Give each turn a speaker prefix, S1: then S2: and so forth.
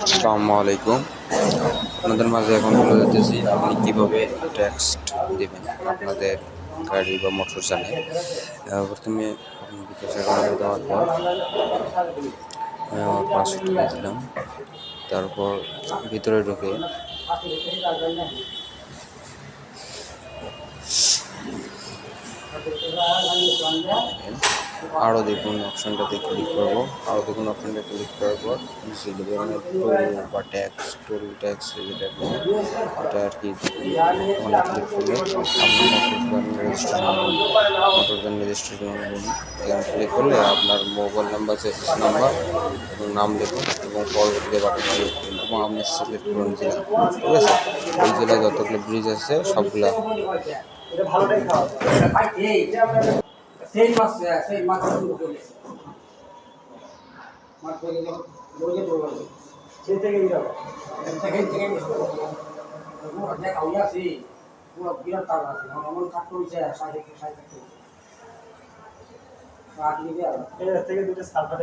S1: আসসালামু আলাইকুম। আপনাদের মাঝে এখন বলে দিতেছি আপনি কিভাবে টেক্সট দিবেন আপনাদের গাড়ি বা মোটরযানে। প্রথমে আপনি বিকাশ অ্যাকাউন্টে দেওয়ার পর আমি আমার পাসওয়ার্ড দিয়ে দিলাম। তারপর ভিতরে ঢুকে দেখেন আরও দেখুন অপশানটাতে ক্লিক করব। আরও দেখুন অপশানটা ক্লিক করার পর ইজিলি এখানে টোল বা ট্যাক্স, টোল ট্যাক্স যেটা বলে এটা আর কি ওখানে ক্লিক করলে আপনার মোটরযান রেজিস্ট্রেশন করুন। এখানে ক্লিক করলে আপনার মোবাইল নাম্বার, চেসিস নাম্বার এবং নাম লিখুন এবং পরবর্তীতে বাটন ক্লিক করুন এবং আপনি সিলেক্ট করুন জেলা। ঠিক আছে, ওই জেলায় যতগুলো ব্রিজ আছে সবগুলা
S2: সেই মাছ সেই মাছ মাছ বলে সেই থেকে যাও থেকে অনেক আউয়া আছে পুরো বিরাট তার আছে এমন কাট করেছে সাইড থেকে কাট নিবে আর এর থেকে দুটো সালফার